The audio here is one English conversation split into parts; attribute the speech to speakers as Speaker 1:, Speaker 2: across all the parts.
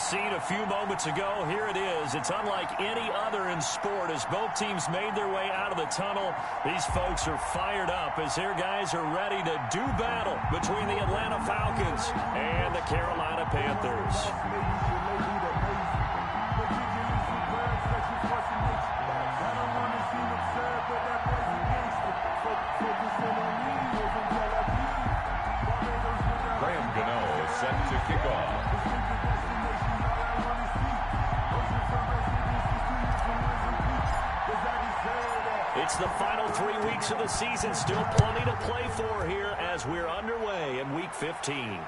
Speaker 1: scene a few moments ago. Here it is. It's unlike any other in sport as both teams made their way out of the tunnel. These folks are fired up as their guys are ready to do battle between the Atlanta Falcons and the Carolina Panthers.
Speaker 2: Set to kick off.
Speaker 1: It's the final 3 weeks of the season. Still plenty to play for here as we're underway in Week 15.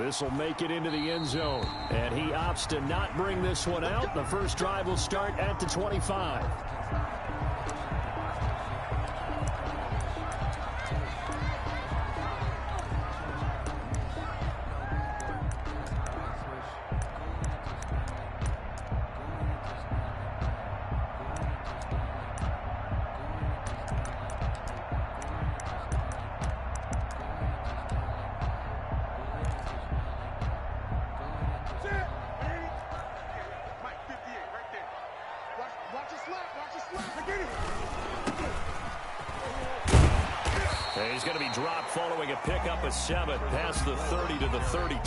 Speaker 1: This will make it into the end zone. And he opts to not bring this one out. The first drive will start at the 25. He's going to be dropped following a pickup of 7 past the 30 to the 32.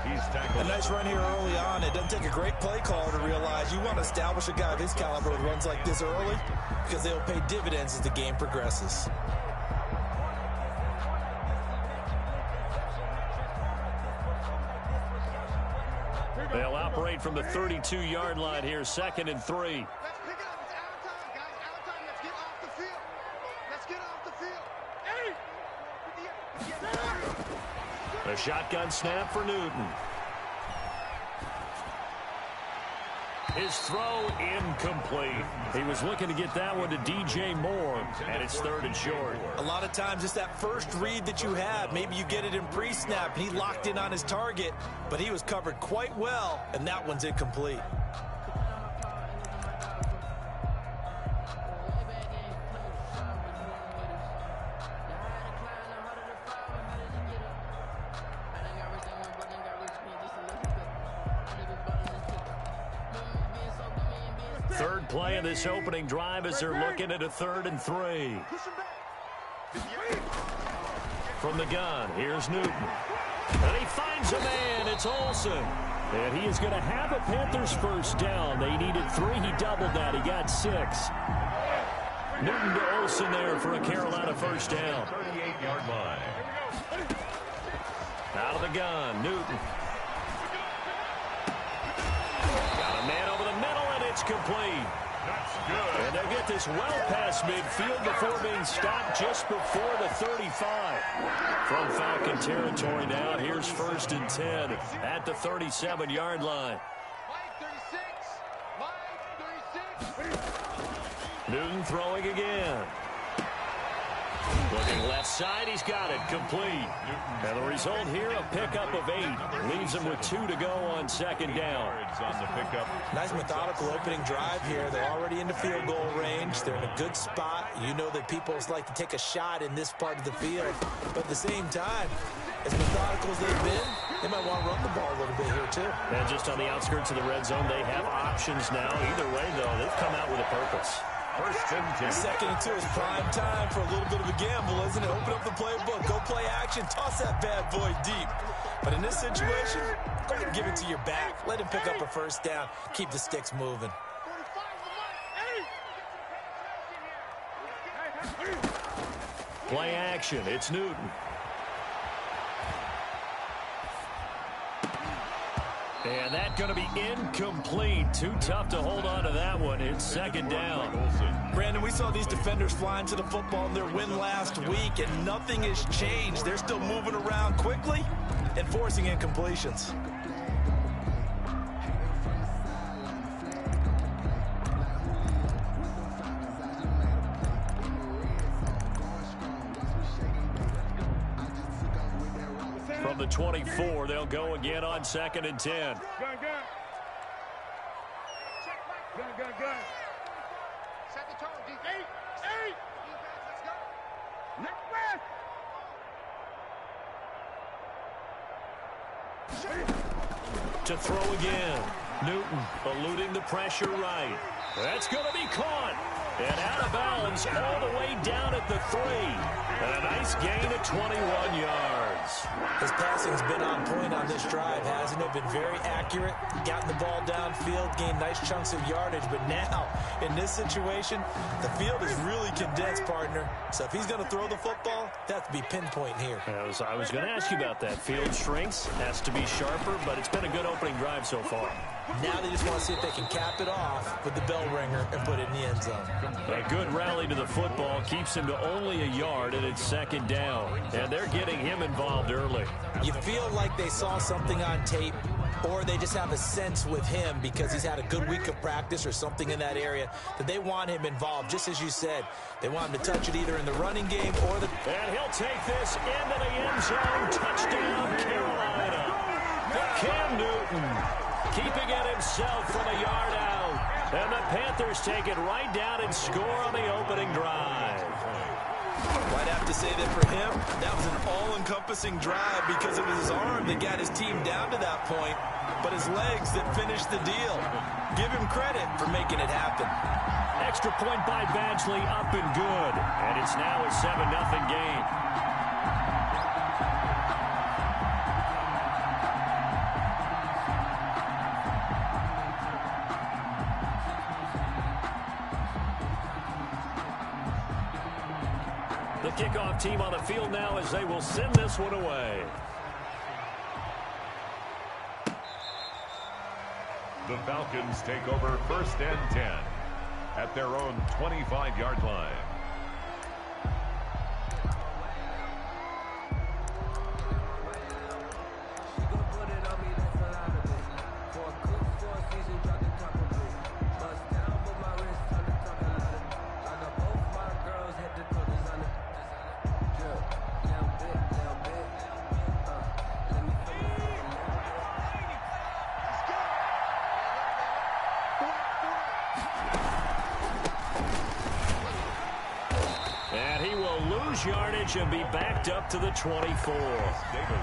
Speaker 3: He's tackled. A nice run here early on. It doesn't take a great play caller to realize you want to establish a guy of his caliber with runs like this early because they'll pay dividends as the game progresses.
Speaker 1: They'll operate from the 32-yard line here, 2nd and 3. A shotgun snap for Newton. His throw incomplete. He was looking to get that one to DJ Moore, and it's 3rd and short.
Speaker 3: A lot of times it's that first read that you have. Maybe you get it in pre-snap, and he locked in on his target, but he was covered quite well, and that one's incomplete.
Speaker 1: Third play of this opening drive as they're looking at a 3rd and 3. From the gun, here's Newton. And he finds a man. It's Olsen. And he is going to have a Panthers first down. They needed 3. He doubled that. He got 6. Newton to Olsen there for a Carolina first down.
Speaker 2: 38-yard line.
Speaker 1: Out of the gun, Newton. Got a man over the middle, and it's complete.
Speaker 2: That's good.
Speaker 1: And they'll get this well past midfield before being stopped just before the 35. From Falcon territory now, here's 1st and 10 at the 37-yard line. Newton throwing again. Looking left side, he's got it, complete. And the result here, a pickup of 8. Leaves him with 2 to go on 2nd down.
Speaker 2: On the pickup.
Speaker 3: Nice methodical opening drive here. They're already into field goal range. They're in a good spot. You know that people like to take a shot in this part of the field. But at the same time, as methodical as they've been, they might want to run the ball a little bit here too.
Speaker 1: And just on the outskirts of the red zone, they have options now. Either way, though, they've come out with a purpose.
Speaker 2: 1st and 10.
Speaker 3: 2nd and 2 is prime time for a little bit of a gamble, isn't it? Open up the playbook, go play action, toss that bad boy deep. But in this situation, go ahead and give it to your back. Let him pick up a first down. Keep the sticks moving.
Speaker 1: Play action. It's Newton. And that's going to be incomplete. Too tough to hold on to that one. It's 2nd down.
Speaker 3: Brandon, we saw these defenders flying to the football in their win last week, and nothing has changed. They're still moving around quickly and forcing incompletions.
Speaker 1: From the 24, they'll go again on 2nd and 10.
Speaker 4: Gun, gun. Gun, gun, gun. Set the tone, D. 8. Let's go. Next pass.
Speaker 1: to throw again. Newton eluding the pressure right. That's going to be caught. And out of bounds all the way down at the 3. And a nice gain of 21 yards.
Speaker 3: His passing's been on point on this drive, hasn't it? Been very accurate, gotten the ball downfield, gained nice chunks of yardage. But now, in this situation, the field is really condensed, partner. So if he's going to throw the football, that has to be pinpoint here.
Speaker 1: I was going to ask you about that. Field shrinks, has to be sharper, but it's been a good opening drive so far.
Speaker 3: Now they just want to see if they can cap it off with the bell ringer and put it in the end zone.
Speaker 1: A good rally to the football keeps him to only a yard, and it's second down. And they're getting him involved early.
Speaker 3: You feel like they saw something on tape, or they just have a sense with him because he's had a good week of practice or something in that area that they want him involved, just as you said. They want him to touch it either in the running game or the...
Speaker 1: And he'll take this into the end zone. Touchdown, Carolina. Cam Newton keeping it himself from a yard out. And the Panthers take it right down and score on the opening drive.
Speaker 3: I'd have to say that for him, that was an all-encompassing drive because it was his arm that got his team down to that point, but his legs that finished the deal. Give him credit for making it happen.
Speaker 1: Extra point by Badgley, up and good. And it's now a 7-0 game. The kickoff team on the field now as they will send this one away.
Speaker 2: The Falcons take over 1st and 10 at their own 25-yard line.
Speaker 1: Yardage and be backed up to the 24.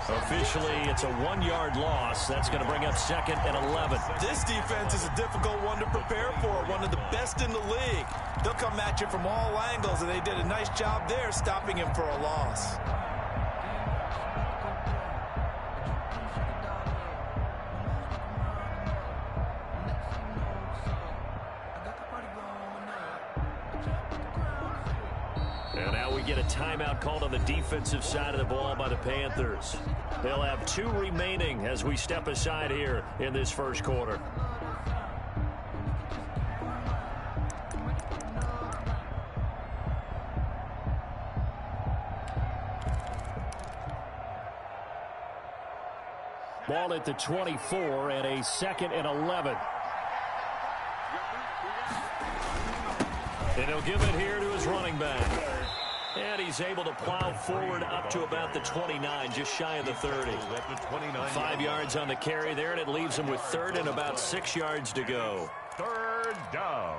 Speaker 1: Officially, it's a 1-yard loss. That's going to bring up 2nd and 11.
Speaker 3: This defense is a difficult one to prepare for, one of the best in the league. They'll come at you from all angles, and they did a nice job there stopping him for a loss.
Speaker 1: Get a timeout called on the defensive side of the ball by the Panthers. They'll have 2 remaining as we step aside here in this first quarter. Ball at the 24 and a 2nd and 11. And he'll give it here to his running back. And he's able to plow forward up to about the 29, just shy of the 30. 5 yards on the carry there, and it leaves him with 3rd and about 6 yards to go.
Speaker 2: 3rd down.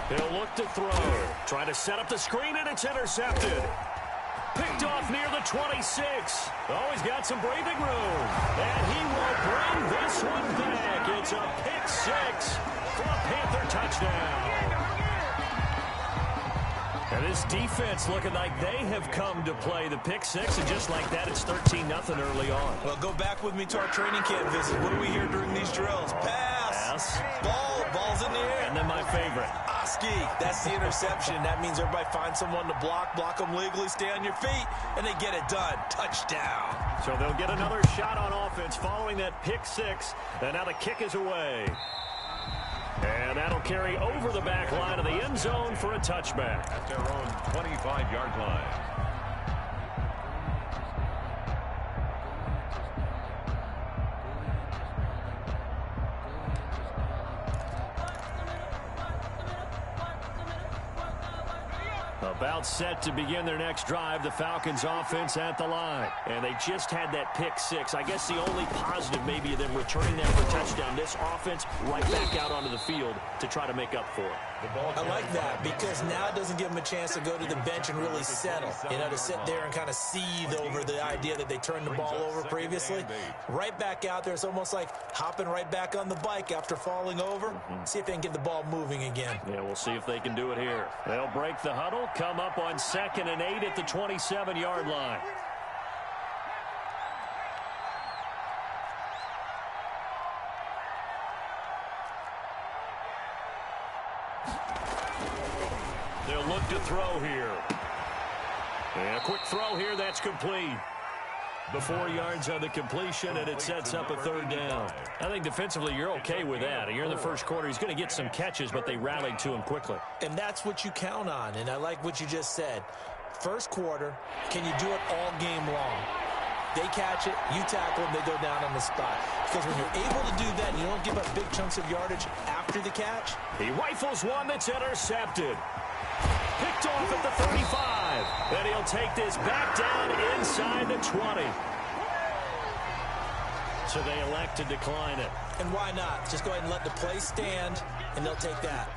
Speaker 1: He'll look to throw. Trying to set up the screen, and it's intercepted. Picked off near the 26. Oh, he's got some breathing room. And he will bring this one back. It's a pick 6 for a Panther touchdown. And this defense looking like they have come to play the pick 6. And just like that, it's 13-0 early on.
Speaker 3: Well, go back with me to our training camp visit. What do we hear during these drills? Pass. Ball's in the air.
Speaker 1: And then my favorite.
Speaker 3: Oski. That's the interception. That means everybody finds someone to block them legally, stay on your feet, and they get it done. Touchdown.
Speaker 1: So they'll get another shot on offense following that pick 6. And now the kick is away. And that'll carry over the back line of the end zone for a touchback.
Speaker 2: At their own 25-yard line.
Speaker 1: About set to begin their next drive, the Falcons offense at the line. And they just had that pick six. I guess the only positive maybe of them returning that for a touchdown. This offense right back out onto the field to try to make up for it.
Speaker 3: I like that because now it doesn't give them a chance to go to the bench and really settle. You know, to sit there and kind of seethe over the idea that they turned the ball over previously. Right back out there. It's almost like hopping right back on the bike after falling over. See if they can get the ball moving again.
Speaker 1: Yeah, we'll see if they can do it here. They'll break the huddle, come up on 2nd and 8 at the 27-yard line. They'll look to throw here. And a quick throw here, that's complete. The 4 yards on the completion, and it sets up a 3rd down. I think defensively you're okay with that. Here in the first quarter, he's going to get some catches, but they rallied to him quickly.
Speaker 3: And that's what you count on, and I like what you just said. First quarter, can you do it all game long? They catch it, you tackle them, they go down on the spot. Because when you're able to do that and you don't give up big chunks of yardage after the catch.
Speaker 1: He rifles one that's intercepted. Picked off at the 35. And he'll take this back down inside the 20. So they elect to decline it.
Speaker 3: And why not? Just go ahead and let the play stand, and they'll take that.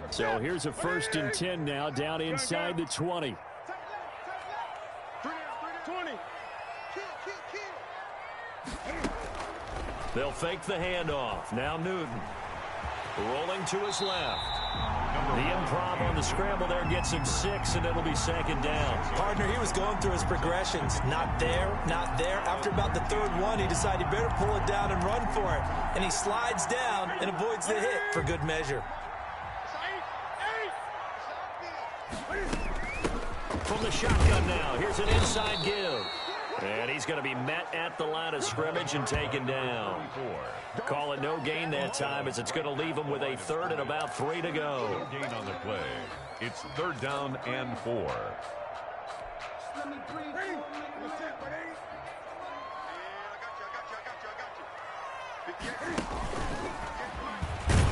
Speaker 1: So here's a 1st and 10 now, down inside the 20.
Speaker 4: 20.
Speaker 1: They'll fake the handoff. Now Newton rolling to his left. The improv on the scramble there gets him 6, and it'll be 2nd down.
Speaker 3: Partner, he was going through his progressions. Not there, not there. After about the 3rd one, he decided he better pull it down and run for it. And he slides down and avoids the hit for good measure.
Speaker 1: From the shotgun now, here's an inside give. And he's going to be met at the line of scrimmage and taken down. Call it no gain that time as it's going to leave him with a 3rd and about 3 to go.
Speaker 2: No gain on the play. It's 3rd down and 4.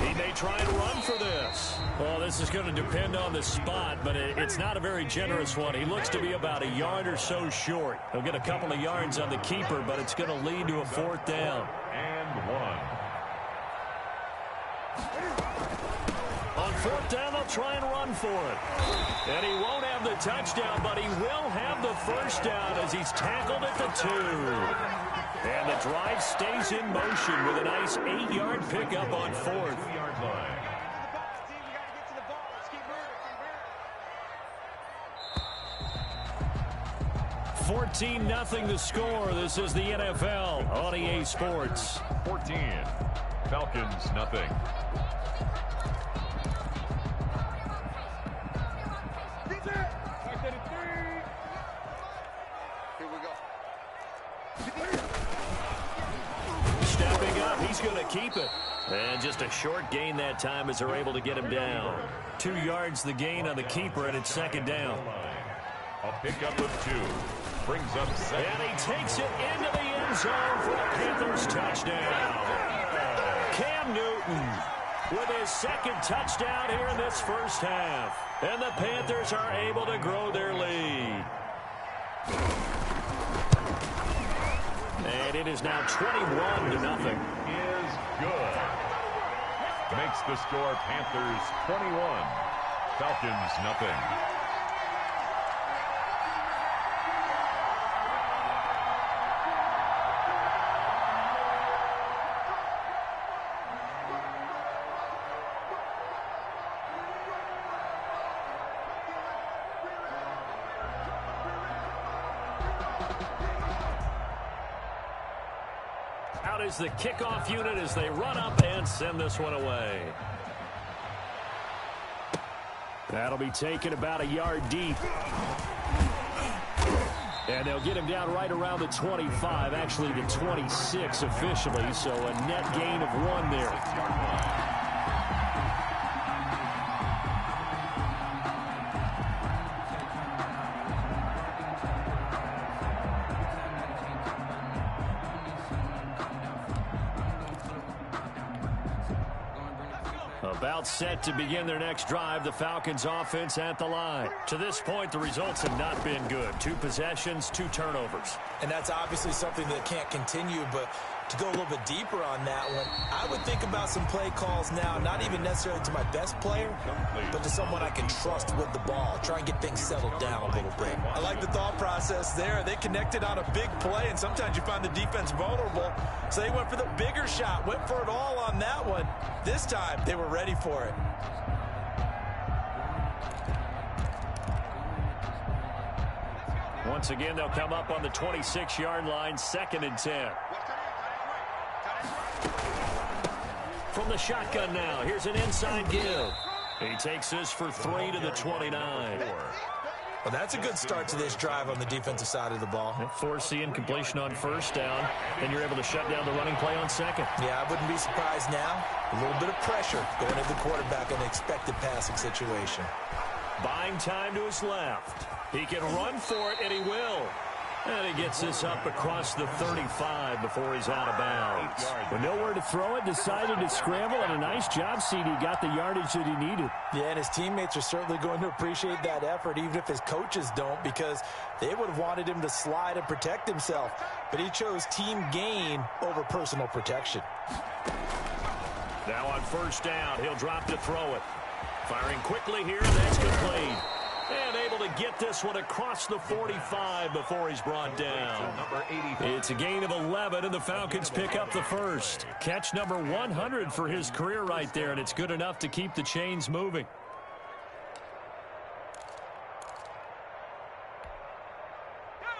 Speaker 1: He may try and run for this. Well, this is going to depend on the spot, but it's not a very generous one. He looks to be about a yard or so short. He'll get a couple of yards on the keeper, but it's going to lead to a 4th down.
Speaker 2: And 1.
Speaker 1: On 4th down, they'll try and run for it. And he won't have the touchdown, but he will have the 1st down as he's tackled at the 2. And the drive stays in motion with a nice 8-yard pickup on 4th. 14-0 the score. This is the NFL on EA Sports.
Speaker 2: 14. Falcons, nothing.
Speaker 1: Stepping up, he's going to keep it. And just a short gain that time as they're able to get him down. 2 yards the gain on the keeper, and it's 2nd down.
Speaker 2: A pickup of 2. Brings up 2nd.
Speaker 1: And he takes it into the end zone for the Panthers touchdown. Cam Newton with his 2nd touchdown here in this first half. And the Panthers are able to grow their lead. And it is now 21-0.
Speaker 2: Is good. Makes the score Panthers 21. Falcons, nothing.
Speaker 1: Out is the kickoff unit as they run up and send this one away. That'll be taken about a yard deep. And they'll get him down right around the 25, actually the 26 officially, so a net gain of 1 there. About set to begin their next drive, the Falcons offense at the line. To this point, the results have not been good. 2 possessions, 2 turnovers.
Speaker 3: And that's obviously something that can't continue, but to go a little bit deeper on that one, I would think about some play calls now, not even necessarily to my best player, but to someone I can trust with the ball. Try and get things settled down a little bit. I like the thought process there. They connected on a big play, and sometimes you find the defense vulnerable, so they went for the bigger shot, went for it all on that one. This time, they were ready for it.
Speaker 1: Once again, they'll come up on the 26-yard line, 2nd and 10. From the shotgun now, here's an inside give. He takes this for 3 to the 29.
Speaker 3: Well, that's a good start to this drive on the defensive side of the ball.
Speaker 1: Force the incompletion on 1st down, then you're able to shut down the running play on 2nd.
Speaker 3: Yeah, I wouldn't be surprised now. A little bit of pressure going at the quarterback in an expected passing situation.
Speaker 1: Buying time to his left. He can run for it, and he will. And he gets this up across the 35 before he's out of bounds. With nowhere to throw it, decided to scramble, and a nice job, CD. Got the yardage that he needed.
Speaker 3: Yeah, and his teammates are certainly going to appreciate that effort, even if his coaches don't, because they would have wanted him to slide and protect himself. But he chose team gain over personal protection.
Speaker 1: Now on 1st down, he'll drop to throw it. Firing quickly here, that's complete. And able to get this one across the 45 before he's brought down. It's a gain of 11, and the Falcons pick up the 1st. Catch number 100 for his career right there, and it's good enough to keep the chains moving.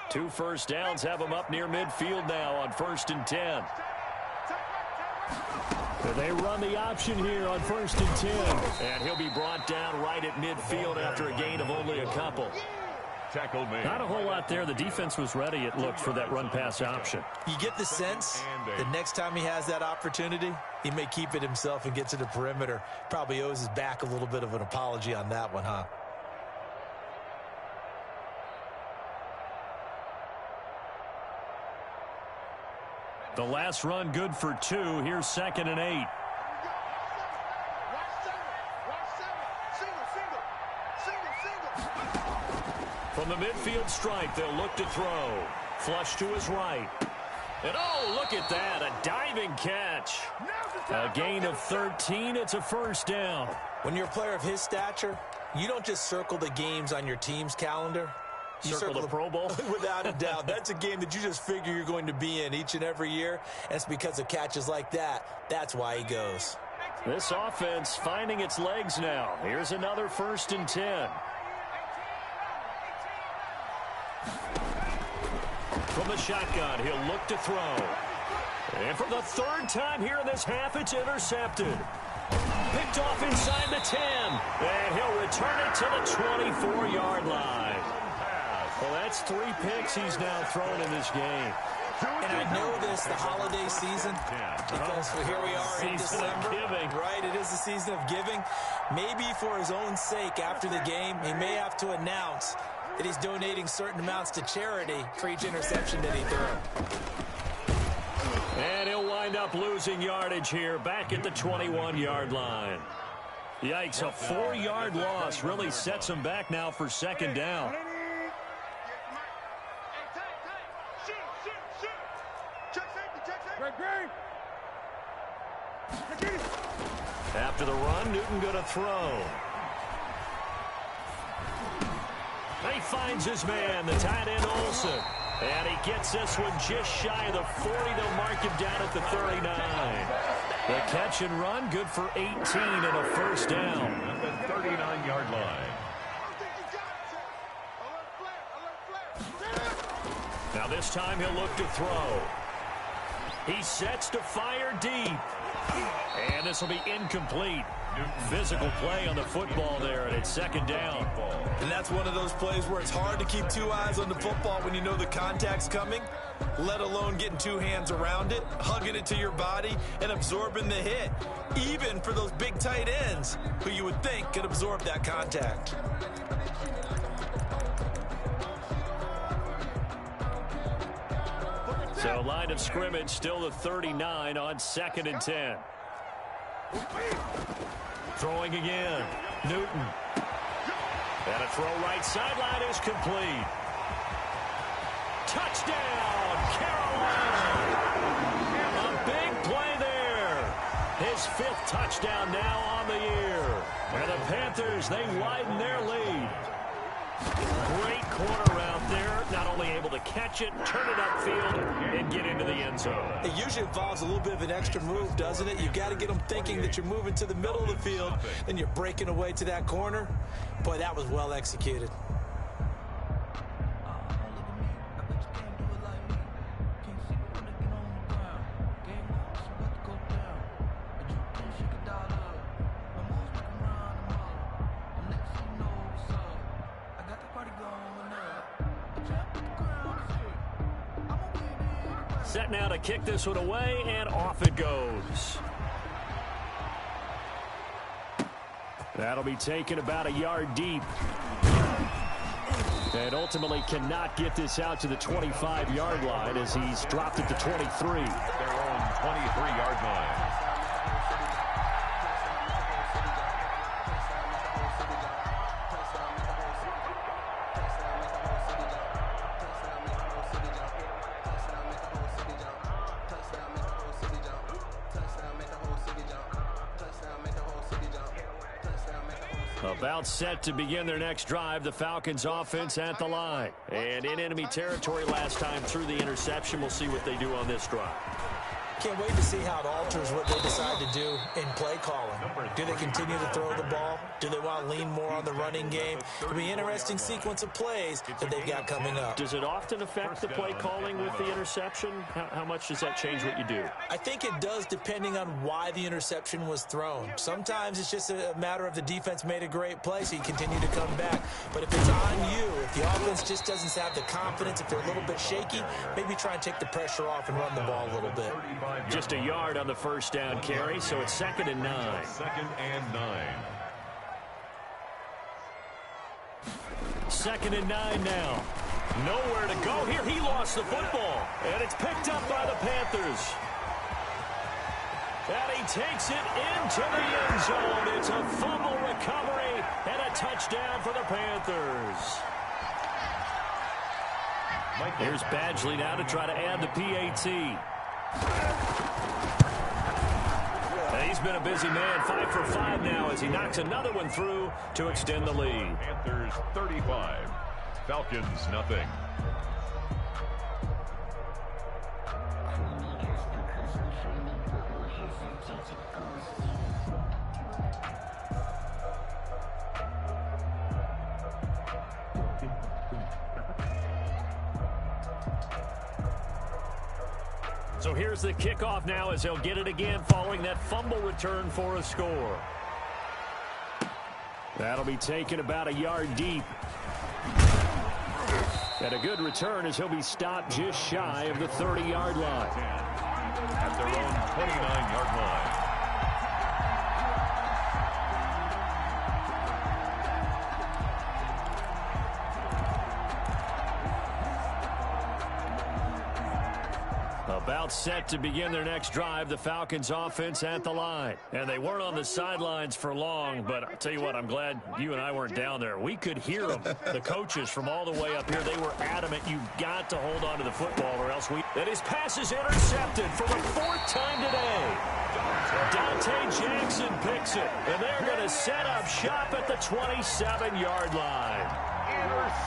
Speaker 1: Two first downs have him up near midfield now on 1st and 10. They run the option here on 1st and 10. And he'll be brought down right at midfield after a gain of only a couple. Not a whole lot there. The defense was ready, it looked, for that run-pass option.
Speaker 3: You get the sense that next time he has that opportunity, he may keep it himself and get to the perimeter. Probably owes his back a little bit of an apology on that one, huh?
Speaker 1: The last run good for 2. Here's 2nd and 8. From the midfield stripe, they'll look to throw. Flush to his right. And oh, look at that, a diving catch. A gain of 13, it's a 1st down.
Speaker 3: When you're a player of his stature, you don't just circle the games on your team's calendar. You
Speaker 1: circle the Pro Bowl?
Speaker 3: Without a doubt. That's a game that you just figure you're going to be in each and every year. And it's because of catches like that. That's why he goes.
Speaker 1: This offense finding its legs now. Here's another 1st and 10. From the shotgun, he'll look to throw. And for the 3rd time here in this half, it's intercepted. Picked off inside the 10. And he'll return it to the 24-yard line. Well, that's 3 picks he's now thrown in this game.
Speaker 3: And I know this, the holiday season, because here we are in December. Right, it is the season of giving. Maybe for his own sake after the game, he may have to announce that he's donating certain amounts to charity for each interception that he threw.
Speaker 1: And he'll wind up losing yardage here back at the 21-yard line. Yikes, a 4-yard loss really sets him back now for 2nd down. After the run, Newton going to throw. He finds his man, the tight end Olsen. And he gets this one just shy of the 40. They'll mark him down at the 39. The catch and run, good for 18 and a 1st down.
Speaker 2: At the 39-yard line.
Speaker 1: Now this time he'll look to throw. He sets to fire deep. And this will be incomplete. Physical play on the football there, and it's 2nd down.
Speaker 3: And that's one of those plays where it's hard to keep 2 eyes on the football when you know the contact's coming, let alone getting 2 hands around it, hugging it to your body, and absorbing the hit, even for those big tight ends who you would think could absorb that contact.
Speaker 1: So line of scrimmage still the 39 on 2nd and 10. Throwing again. Newton. And a throw right sideline is complete. Touchdown, Carolina. A big play there. His 5th touchdown now on the year. And the Panthers, they widen their lead. Great corner route there. Not only able to catch it, turn it upfield, and get into the end zone.
Speaker 3: It usually involves a little bit of an extra move, doesn't it? You've got to get them thinking that you're moving to the middle of the field, then you're breaking away to that corner. Boy, that was well executed.
Speaker 1: Set now to kick this one away, and off it goes. That'll be taken about a yard deep. And ultimately cannot get this out to the 25-yard line as he's dropped it to 23.
Speaker 2: Their own 23-yard line.
Speaker 1: About set to begin their next drive, the Falcons offense at the line. And in enemy territory last time through the interception. We'll see what they do on this drive.
Speaker 3: Can't wait to see how it alters what they decide to do in play calling. Do they continue to throw the ball? Do they want to lean more on the running game? It'll be an interesting sequence of plays that they've got coming up.
Speaker 1: Does it often affect the play calling with the interception? How much does that change what you do?
Speaker 3: I think it does, depending on why the interception was thrown. Sometimes it's just a matter of the defense made a great play, so you continue to come back. But if it's on you, if the offense just doesn't have the confidence, if they're a little bit shaky, maybe try and take the pressure off and run the ball a little bit.
Speaker 1: Just a yard on the first down carry, so it's 2nd and 9.
Speaker 2: 2nd and 9.
Speaker 1: 2nd and 9 now. Nowhere to go here. He lost the football, and it's picked up by the Panthers. And he takes it into the end zone. It's a fumble recovery and a touchdown for the Panthers. Here's Badgley now to try to add the PAT. He's been a busy man, 5 for 5 now as he knocks another one through to extend the lead.
Speaker 2: Panthers 35, Falcons nothing.
Speaker 1: So here's the kickoff now as they'll get it again following that fumble return for a score. That'll be taken about a yard deep. And a good return as he'll be stopped just shy of the 30-yard line.
Speaker 2: At their own 29-yard line.
Speaker 1: About set to begin their next drive, the Falcons offense at the line. And they weren't on the sidelines for long, but I'll tell you what, I'm glad you and I weren't down there. We could hear them, the coaches from all the way up here. They were adamant, you've got to hold on to the football or else we... And his pass is intercepted for the 4th time today. Dante Jackson picks it, and they're going to set up shop at the 27-yard line.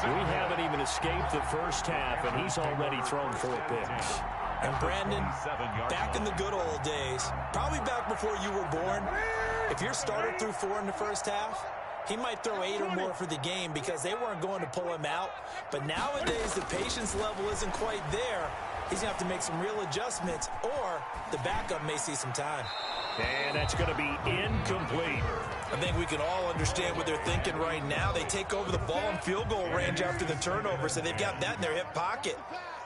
Speaker 1: We haven't even escaped the first half, and he's already thrown 4 picks.
Speaker 3: And Brandon, back in the good old days, probably back before you were born, if your starter threw 4 in the first half, he might throw 8 or more for the game because they weren't going to pull him out. But nowadays, the patience level isn't quite there. He's going to have to make some real adjustments, or the backup may see some time.
Speaker 1: And that's going to be incomplete.
Speaker 3: I think we can all understand what they're thinking right now. They take over the ball in field goal range after the turnover, so they've got that in their hip pocket.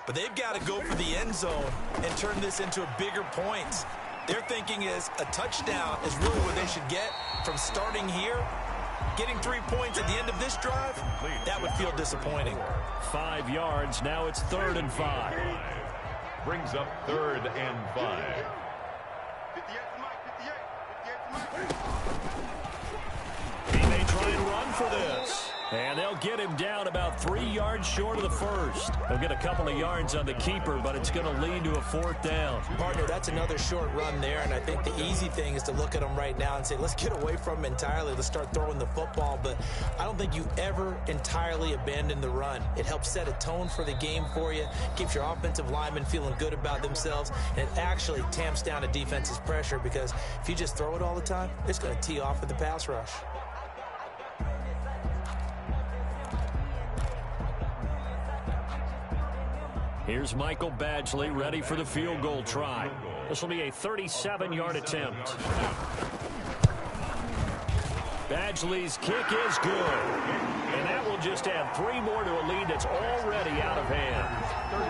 Speaker 3: But they've got to go for the end zone and turn this into a bigger point. Their thinking is a touchdown is really what they should get from starting here. Getting 3 points at the end of this drive, that would feel disappointing.
Speaker 1: 5 yards, now it's 3rd and 5.
Speaker 2: Brings up 3rd and 5.
Speaker 1: try and run for this. And they'll get him down about 3 yards short of the first. They'll get a couple of yards on the keeper, but it's going to lead to a 4th down.
Speaker 3: Partner, that's another short run there, and I think the easy thing is to look at him right now and say, let's get away from him entirely. Let's start throwing the football. But I don't think you ever entirely abandon the run. It helps set a tone for the game for you, keeps your offensive linemen feeling good about themselves, and it actually tamps down a defense's pressure because if you just throw it all the time, it's going to tee off with the pass rush.
Speaker 1: Here's Michael Badgley ready for the field goal try. This will be a 37-yard attempt. Badgley's kick is good. And that will just add 3 more to a lead that's already out of hand.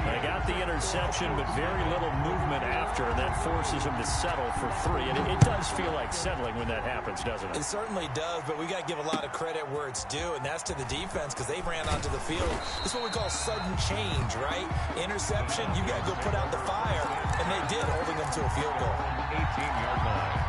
Speaker 1: They got the interception, but very little movement after, and that forces him to settle for 3. And it does feel like settling when that happens, doesn't it?
Speaker 3: It certainly does, but we got to give a lot of credit where it's due, and that's to the defense because they ran onto the field. This is what we call sudden change, right? Interception, you got to go put out the fire, and they did, holding them to a field goal.
Speaker 2: 18-yard line.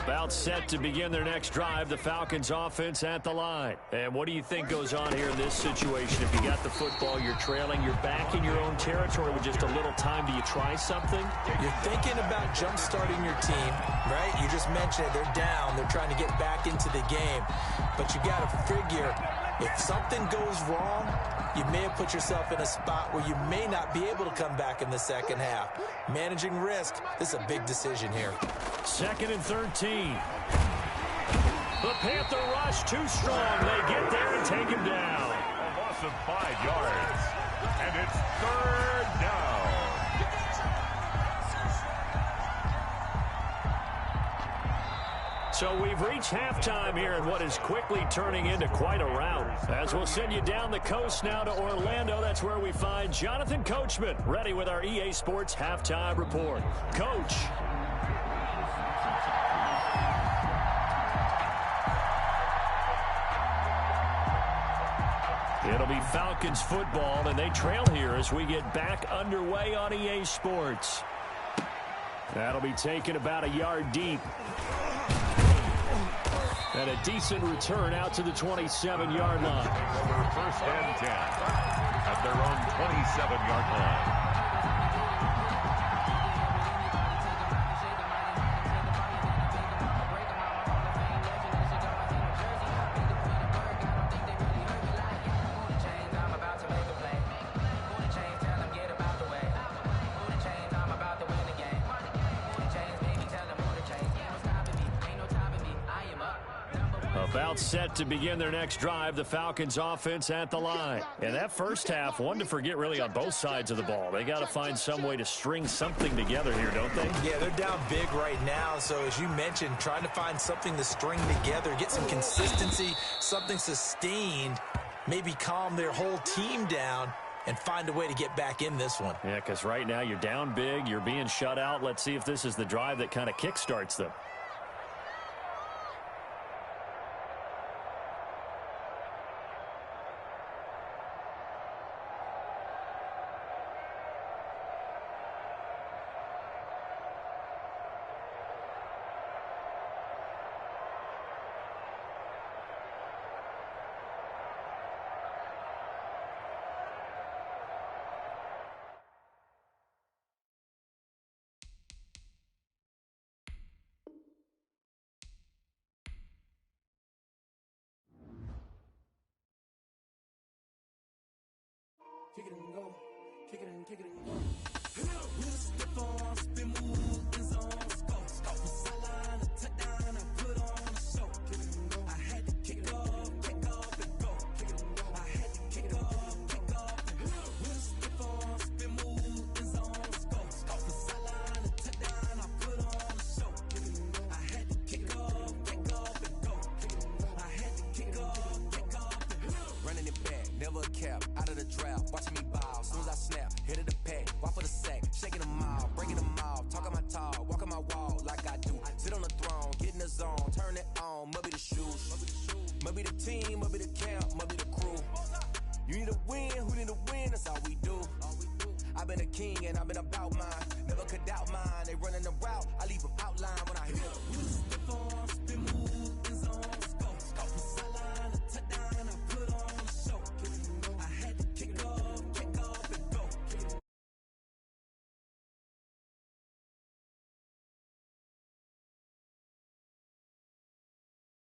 Speaker 1: About set to begin their next drive, the Falcons offense at the line. And what do you think goes on here in this situation? If you got the football, you're trailing, you're back in your own territory with just a little time. Do you try something?
Speaker 3: You're thinking about jump-starting your team, right? You just mentioned it. They're down. They're trying to get back into the game. But you got to figure if something goes wrong, you may have put yourself in a spot where you may not be able to come back in the second half. Managing risk, this is a big decision here.
Speaker 1: 2nd and 13. The Panther rush too strong. They get there and take him down.
Speaker 2: A loss of 5 yards. And it's 3rd down.
Speaker 1: So we've reached halftime here in what is quickly turning into quite a rout. As we'll send you down the coast now to Orlando, that's where we find Jonathan Coachman, ready with our EA Sports Halftime Report. Coach. It'll be Falcons football, and they trail here as we get back underway on EA Sports. That'll be taken about a yard deep. And a decent return out to the 27-yard line.
Speaker 2: Over 1st and 10 at their own 27-yard line.
Speaker 1: About set to begin their next drive, the Falcons offense at the line. And that first half, one to forget really on both sides of the ball. They got to find some way to string something together here, don't they?
Speaker 3: Yeah, they're down big right now. So as you mentioned, trying to find something to string together, get some consistency, something sustained, maybe calm their whole team down and find a way to get back in this one.
Speaker 1: Yeah, because right now you're down big, you're being shut out. Let's see if this is the drive that kind of kickstarts them.
Speaker 5: Kick it and go. Kick it and go. We'll step on, spin, move, in zone, scope. From sideline to touchdown, I put on a show. Kick it and go. I had to kick off and go. Kick it and go. I had to kick off and go. We'll step on, spin, move, in zone, scope. From sideline to touchdown, I put on a show. Kick it and go. I had to kick off and go. Kick it and go. I had to kick off and go. Running it back, never a cap, out of the draft. Watching me ball, soon as I snap, hit of the pack, walk for the sack, shaking them all, breaking them off, talking my talk, be the team, must be the camp, must be the crew. You need a win, who need a win, that's all we do. I've been a king and I've been about mine. Never could doubt mine. They running the route, I leave them outline when I hit them. With stiff arms, spin move, in zone.